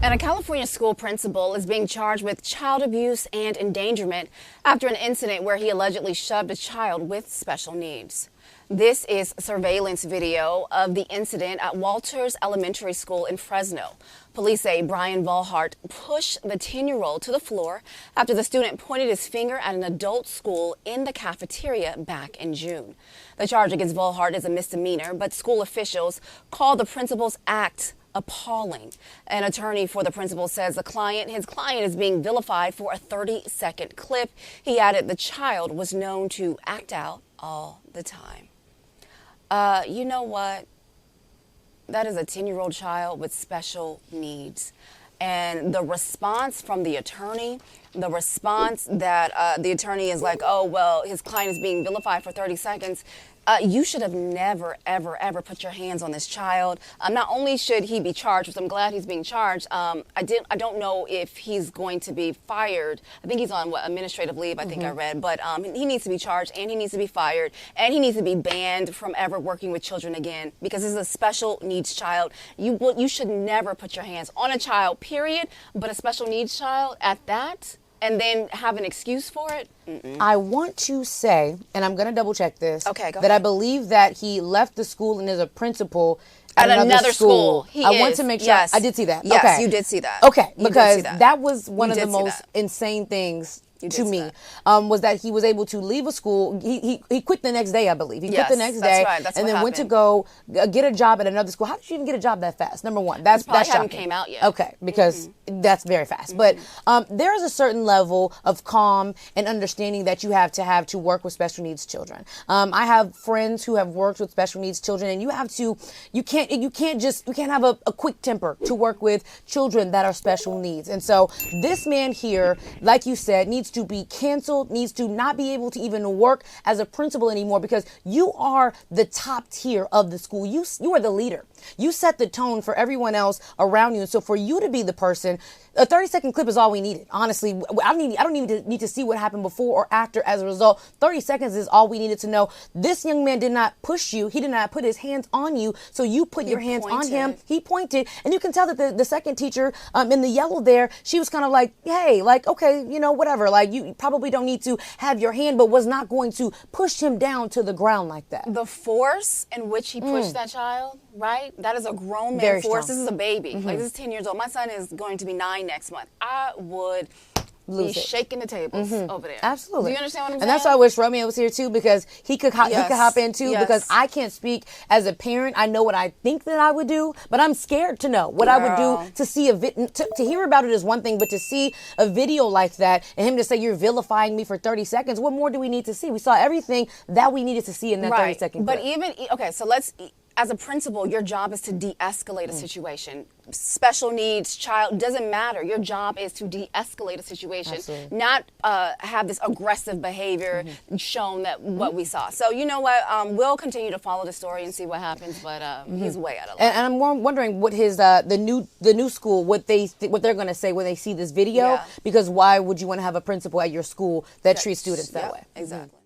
And a California school principal is being charged with child abuse and endangerment after an incident where he allegedly shoved a child with special needs. This is surveillance video of the incident at Walters Elementary School in Fresno. Police say Brian Volhart pushed the 10-year-old to the floor after the student pointed his finger at an adult school in the cafeteria back in June. The charge against Volhart is a misdemeanor, but school officials called the principal's act appalling. An attorney for the principal says his client is being vilified for a 30-second clip. He added the child was known to act out all the time. You know what? That is a 10-year-old child with special needs. And the response from the attorney, the response that the attorney is like, oh, well, his client is being vilified for 30 seconds. You should have never, ever, ever put your hands on this child. Not only should he be charged, which I'm glad he's being charged, I don't know if he's going to be fired. I think he's on administrative leave, I think I read. But he needs to be charged, and he needs to be fired, and he needs to be banned from ever working with children again, because this is a special needs child. You should never put your hands on a child, period, but a special needs child at that, and then have an excuse for it? I want to say, and I'm going to double check this, okay, go that ahead. I believe that he left the school and is a principal at another school. I want to make sure. Yes. I did see that. Yes, okay. You did see that. Okay, You because did see that was one of You the did see most that. insane things You did to see me, that. was that he was able to leave a school. He quit the next day, I believe. He Yes, quit the next that's day, right. That's and what then went to happened. go get a job at another school. How did you even get a job that fast? Number one, that's probably shocking. haven't came out yet. Okay, because that's very fast. But there is a certain level of calm and understanding that you have to work with special needs children. I have friends who have worked with special needs children, and you can't have a quick temper to work with children that are special needs. And so this man here, like you said, needs to be canceled, needs to not be able to even work as a principal anymore, because you are the top tier of the school. You are the leader. You set the tone for everyone else around you. And so for you to be the person, a 30-second clip is all we needed. Honestly, I don't even need to see what happened before or after as a result. 30 seconds is all we needed to know. This young man did not push you. He did not put his hands on you. So you put your hands on him. He pointed. And you can tell that the second teacher in the yellow there, she was kind of like, hey, like, okay, whatever. Like, you probably don't need to have your hand, but was not going to push him down to the ground like that. The force in which he pushed that child, right? That is a grown man Very force. strong. This is a baby. Like, this is 10 years old. My son is going to be 9 next month. I would be shaking the tables over there. Absolutely. Do you understand what I'm saying? And that's why I wish Romeo was here too, because he could hop in too, because I can't speak as a parent. I know what I think that I would do, but I'm scared to know what I would do. To see to hear about it is one thing, but to see a video like that and him to say you're vilifying me for 30 seconds, what more do we need to see? We saw everything that we needed to see in that 30-second clip. But so as a principal, your job is to de-escalate a situation. Special needs child, doesn't matter. Your job is to de-escalate a situation, not have this aggressive behavior shown that what we saw. So you know what? We'll continue to follow the story and see what happens, but he's way out of line. And I'm wondering what his the new school, what they're going to say when they see this video, because why would you want to have a principal at your school that treats students that way? Exactly.